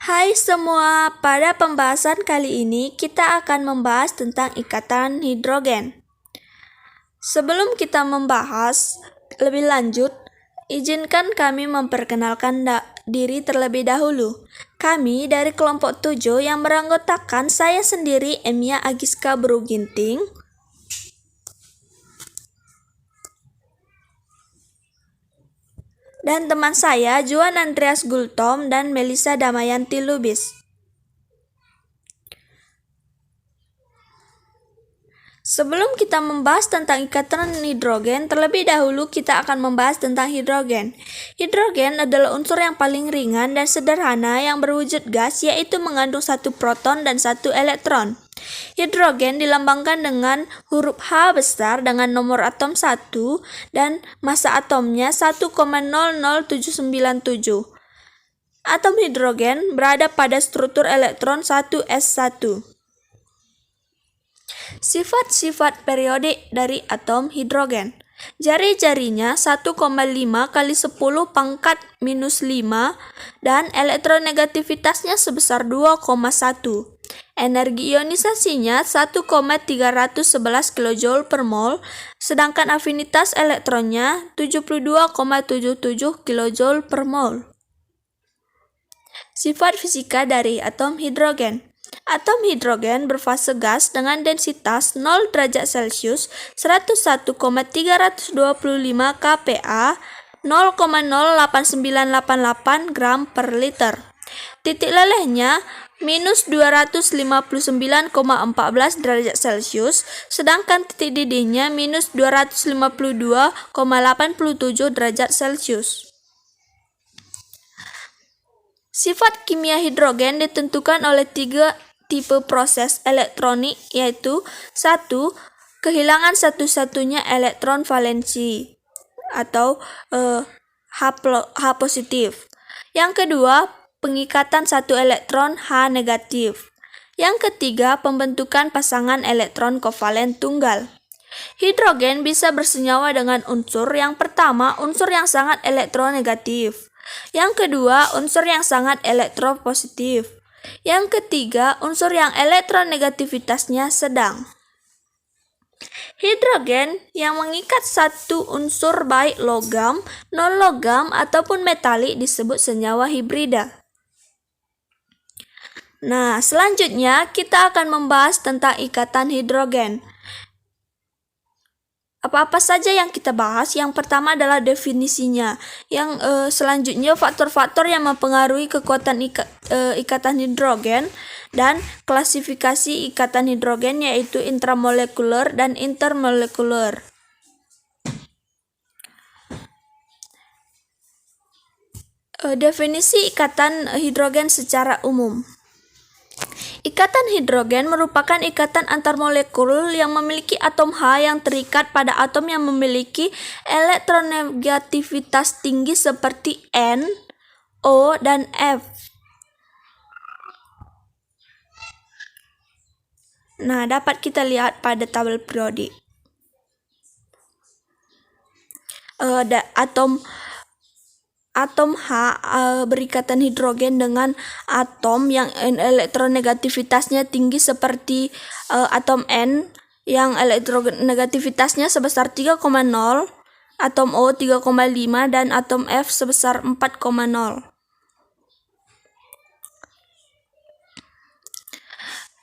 Hai semua, pada pembahasan kali ini kita akan membahas tentang ikatan hidrogen. Sebelum kita membahas lebih lanjut, izinkan kami memperkenalkan diri terlebih dahulu. Kami dari kelompok 7 yang beranggotakan saya sendiri, Emia Agiska Beruginting, dan teman saya Juan Andreas Gultom dan Melisa Damayanti Lubis. Sebelum kita membahas tentang ikatan hidrogen, terlebih dahulu kita akan membahas tentang hidrogen. Hidrogen adalah unsur yang paling ringan dan sederhana yang berwujud gas, yaitu mengandung satu proton dan satu elektron. Hidrogen dilambangkan dengan huruf H besar dengan nomor atom 1 dan massa atomnya 1,00797. Atom hidrogen berada pada struktur elektron 1s1. Sifat-sifat periodik dari atom hidrogen. Jari-jarinya 1,5 kali 10 pangkat minus 5 dan elektronegativitasnya sebesar 2,1. Energi ionisasinya 1,311 kJ per mol, sedangkan afinitas elektronnya 72,77 kJ per mol. Sifat fisika dari atom hidrogen. Atom hidrogen berfase gas dengan densitas 0 derajat Celcius 101,325 kPa 0,08988 gram per liter. Titik lelehnya minus 259,14 derajat Celcius, sedangkan titik didihnya minus 252,87 derajat Celcius. Sifat kimia hidrogen ditentukan oleh 3 tipe proses elektronik, yaitu 1. Kehilangan satu-satunya elektron valensi atau H positif. Yang kedua, pengikatan satu elektron H negatif. Yang ketiga, pembentukan pasangan elektron kovalen tunggal. Hidrogen bisa bersenyawa dengan unsur yang pertama, unsur yang sangat elektronegatif. Yang kedua, unsur yang sangat elektropositif. Yang ketiga, unsur yang elektronegativitasnya sedang. Hidrogen yang mengikat satu unsur baik logam, non-logam, ataupun metalik disebut senyawa hibrida. Nah, selanjutnya kita akan membahas tentang ikatan hidrogen. Apa-apa saja yang kita bahas? Yang pertama adalah definisinya. Yang selanjutnya faktor-faktor yang mempengaruhi kekuatan ikatan hidrogen dan klasifikasi ikatan hidrogen, yaitu intramolekuler dan intermolekuler. Definisi ikatan hidrogen secara umum. Ikatan hidrogen merupakan ikatan antar molekul yang memiliki atom H yang terikat pada atom yang memiliki elektronegativitas tinggi seperti N, O, dan F. Nah, dapat kita lihat pada tabel periodik. Atom H berikatan hidrogen dengan atom yang elektronegativitasnya tinggi seperti atom N yang elektronegativitasnya sebesar 3,0, atom O 3,5, dan atom F sebesar 4,0.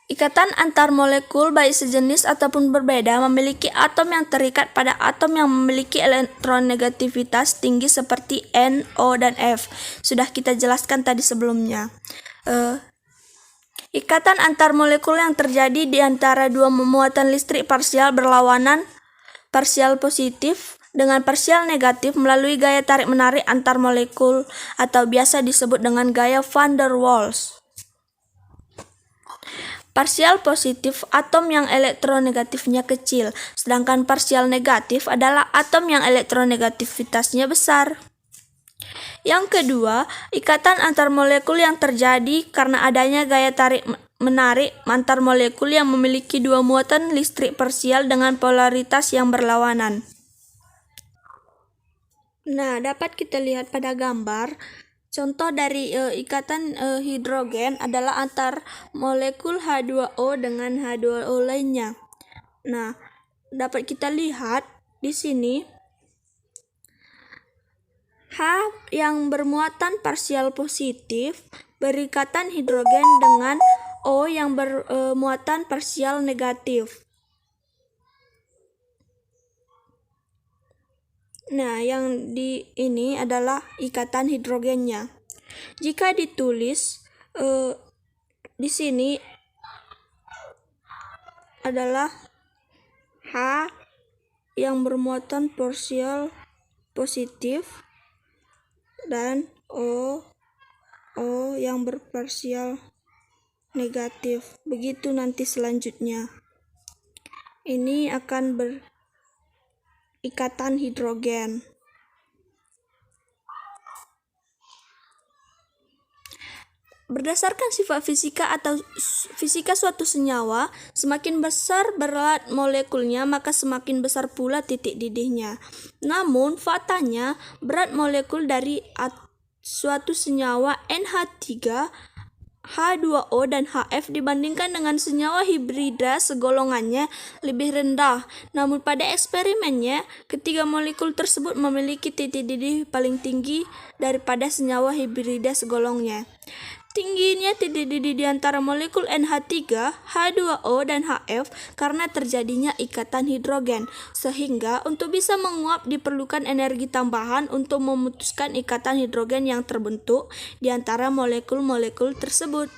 Ikatan antar molekul baik sejenis ataupun berbeda memiliki atom yang terikat pada atom yang memiliki elektronegativitas tinggi seperti N, O, dan F. Sudah kita jelaskan tadi sebelumnya. Ikatan antar molekul yang terjadi di antara dua muatan listrik parsial berlawanan, parsial positif dengan parsial negatif melalui gaya tarik-menarik antar molekul atau biasa disebut dengan gaya van der Waals. Parsial positif atom yang elektronegatifnya kecil, sedangkan parsial negatif adalah atom yang elektronegativitasnya besar. Yang kedua, ikatan antar molekul yang terjadi karena adanya gaya tarik-menarik antar molekul yang memiliki dua muatan listrik parsial dengan polaritas yang berlawanan. Nah, dapat kita lihat pada gambar. Contoh dari ikatan hidrogen adalah antar molekul H2O dengan H2O lainnya. Nah, dapat kita lihat di sini H yang bermuatan parsial positif berikatan hidrogen dengan O yang bermuatan parsial negatif. Nah, yang di ini adalah ikatan hidrogennya. Jika ditulis di sini adalah H yang bermuatan parsial positif dan O yang berparsial negatif. Begitu nanti selanjutnya. Ini akan berikatan hidrogen. Berdasarkan sifat fisika atau fisika suatu senyawa, semakin besar berat molekulnya, maka semakin besar pula titik didihnya. Namun, faktanya berat molekul dari suatu senyawa NH3, H2O, dan HF dibandingkan dengan senyawa hibrida segolongannya lebih rendah. Namun pada eksperimennya, ketiga molekul tersebut memiliki titik didih paling tinggi daripada senyawa hibrida segolongnya. Tingginya titik didih di antara molekul NH3, H2O, dan HF karena terjadinya ikatan hidrogen, sehingga untuk bisa menguap diperlukan energi tambahan untuk memutuskan ikatan hidrogen yang terbentuk di antara molekul-molekul tersebut.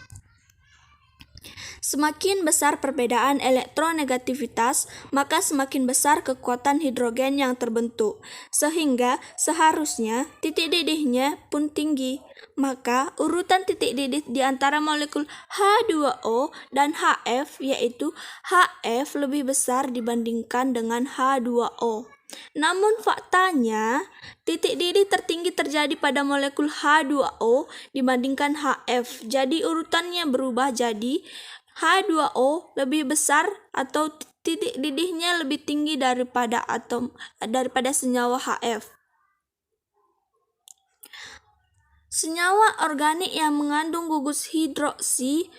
Semakin besar perbedaan elektronegativitas, maka semakin besar kekuatan hidrogen yang terbentuk, sehingga seharusnya titik didihnya pun tinggi. Maka urutan titik didih di antara molekul H2O dan HF yaitu HF lebih besar dibandingkan dengan H2O. Namun faktanya, titik didih tertinggi terjadi pada molekul H2O dibandingkan HF. Jadi urutannya berubah jadi H2O lebih besar atau titik didihnya lebih tinggi daripada senyawa HF. Senyawa organik yang mengandung gugus hidroksi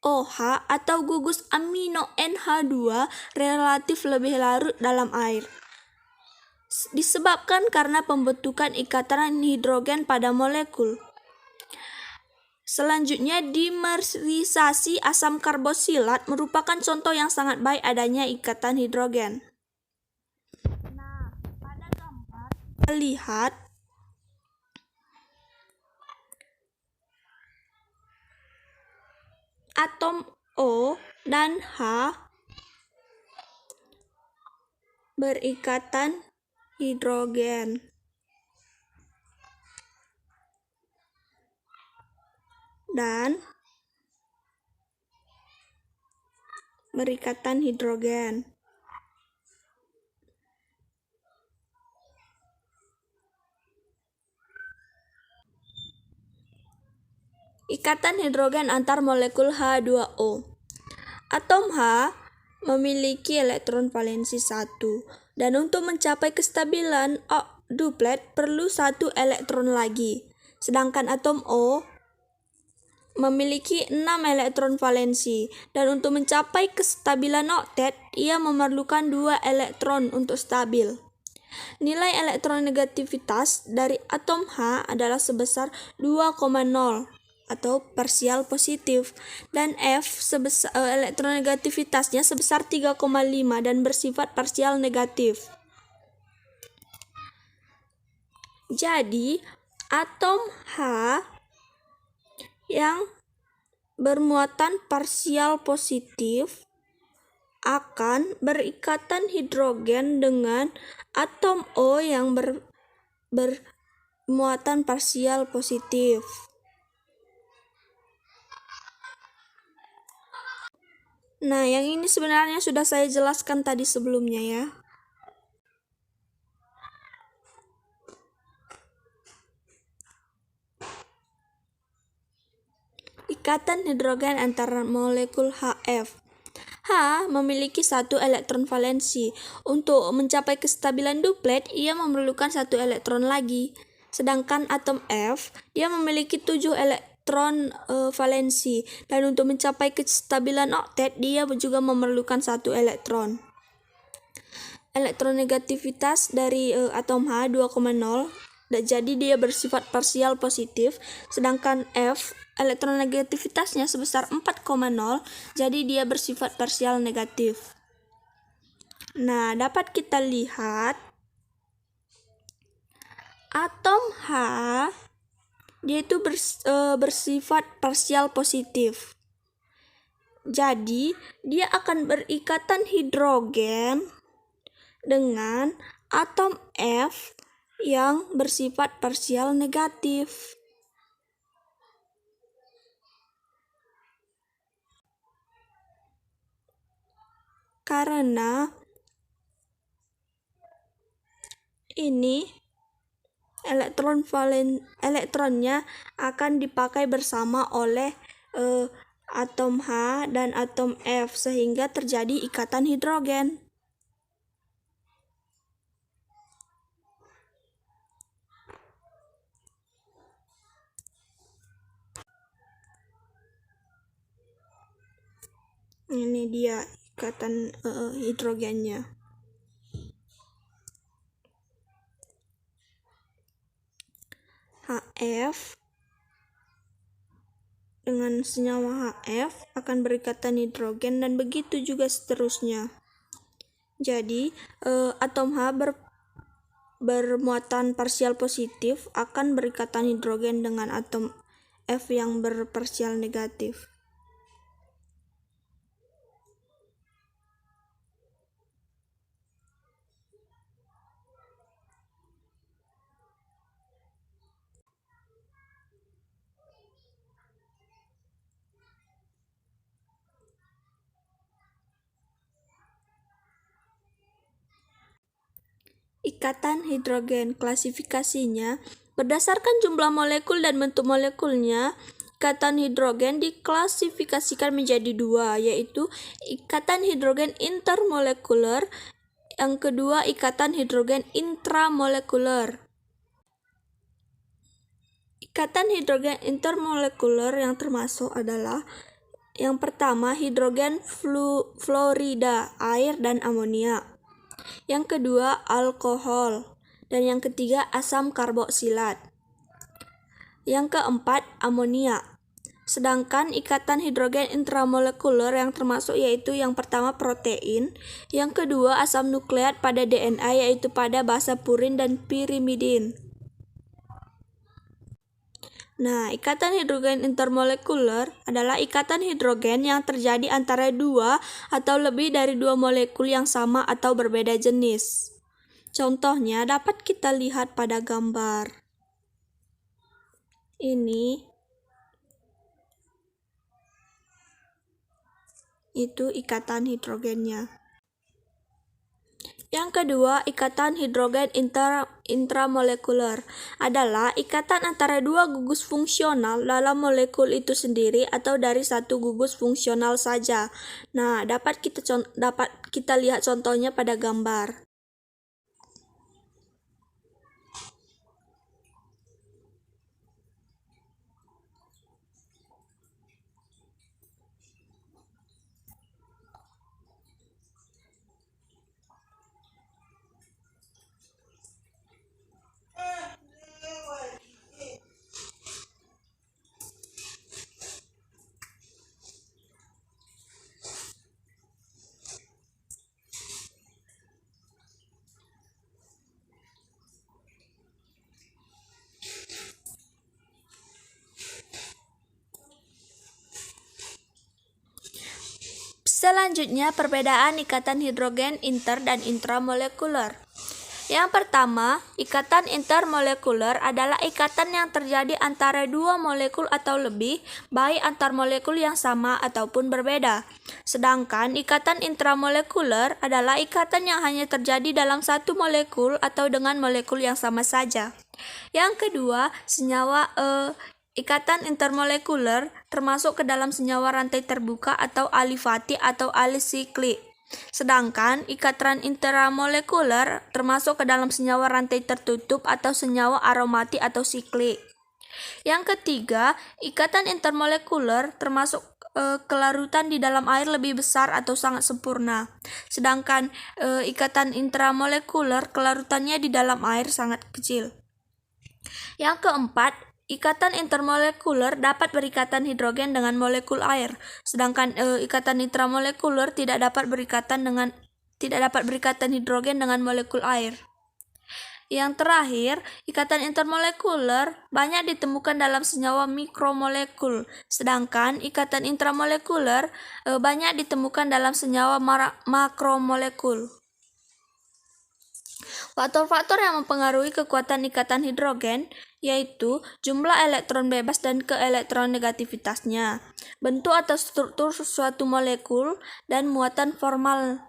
OH atau gugus amino NH2 relatif lebih larut dalam air. Disebabkan karena pembentukan ikatan hidrogen pada molekul. Selanjutnya, dimerisasi asam karbosilat merupakan contoh yang sangat baik adanya ikatan hidrogen. Nah, pada gambar kita lihat atom O dan H berikatan hidrogen. Dan berikatan hidrogen. Ikatan hidrogen antar molekul H2O. Atom H memiliki elektron valensi 1 dan untuk mencapai kestabilan duplet perlu 1 elektron lagi. Sedangkan atom O memiliki 6 elektron valensi dan untuk mencapai kestabilan oktet ia memerlukan 2 elektron untuk stabil. Nilai elektronegativitas dari atom H adalah sebesar 2,0 atau parsial positif dan F elektronegativitasnya sebesar 3,5 dan bersifat parsial negatif. Jadi, atom H yang bermuatan parsial positif akan berikatan hidrogen dengan atom O yang bermuatan parsial positif. Nah, yang ini sebenarnya sudah saya jelaskan tadi sebelumnya ya. Ikatan hidrogen antara molekul HF. H memiliki 1 elektron valensi. Untuk mencapai kestabilan duplet, ia memerlukan 1 elektron lagi. Sedangkan atom F, dia memiliki 7 elektron valensi, dan untuk mencapai kestabilan oktet, dia juga memerlukan 1 elektron. Elektronegativitas dari atom H 2,0, jadi dia bersifat parsial positif, sedangkan F elektronegativitasnya sebesar 4,0, jadi dia bersifat parsial negatif. Nah, dapat kita lihat atom H dia itu bersifat parsial positif. Jadi, dia akan berikatan hidrogen dengan atom F yang bersifat parsial negatif. Karena ini elektronnya akan dipakai bersama oleh atom H dan atom F sehingga terjadi ikatan hidrogen. Ini dia ikatan hidrogennya. HF dengan senyawa HF akan berikatan hidrogen dan begitu juga seterusnya. Jadi atom H bermuatan parsial positif akan berikatan hidrogen dengan atom F yang berparsial negatif. Ikatan hidrogen, klasifikasinya berdasarkan jumlah molekul dan bentuk molekulnya. Ikatan hidrogen diklasifikasikan menjadi 2, yaitu ikatan hidrogen intermolekuler, yang kedua ikatan hidrogen intramolekuler. Ikatan hidrogen intermolekuler yang termasuk adalah yang pertama hidrogen fluorida, air dan amonia. Yang kedua alkohol, dan yang ketiga asam karboksilat. Yang keempat amonia. Sedangkan ikatan hidrogen intramolekuler yang termasuk yaitu yang pertama protein, yang kedua asam nukleat pada DNA yaitu pada basa purin dan pirimidin. Nah, ikatan hidrogen intermolekuler adalah ikatan hidrogen yang terjadi antara 2 atau lebih dari 2 molekul yang sama atau berbeda jenis. Contohnya dapat kita lihat pada gambar. Ini itu ikatan hidrogennya. Yang kedua, ikatan hidrogen intramolekuler adalah ikatan antara 2 gugus fungsional dalam molekul itu sendiri atau dari 1 gugus fungsional saja. Nah, dapat kita lihat contohnya pada gambar. Selanjutnya, perbedaan ikatan hidrogen inter dan intramolekuler. Yang pertama, ikatan intermolekuler adalah ikatan yang terjadi antara 2 molekul atau lebih, baik antar molekul yang sama ataupun berbeda. Sedangkan ikatan intramolekuler adalah ikatan yang hanya terjadi dalam 1 molekul atau dengan molekul yang sama saja. Yang kedua, ikatan intermolekuler termasuk ke dalam senyawa rantai terbuka atau alifati atau alisiklik. Sedangkan ikatan intramolekuler termasuk ke dalam senyawa rantai tertutup atau senyawa aromatik atau siklik. Yang ketiga, ikatan intermolekuler termasuk kelarutan di dalam air lebih besar atau sangat sempurna. Sedangkan ikatan intramolekuler kelarutannya di dalam air sangat kecil. Yang keempat, ikatan intermolekuler dapat berikatan hidrogen dengan molekul air, sedangkan ikatan intramolekuler tidak dapat berikatan hidrogen dengan molekul air. Yang terakhir, ikatan intermolekuler banyak ditemukan dalam senyawa mikromolekul, sedangkan ikatan intramolekuler banyak ditemukan dalam senyawa makromolekul. Faktor-faktor yang mempengaruhi kekuatan ikatan hidrogen yaitu jumlah elektron bebas dan keelektronegativitasnya, bentuk atau struktur suatu molekul, dan muatan formal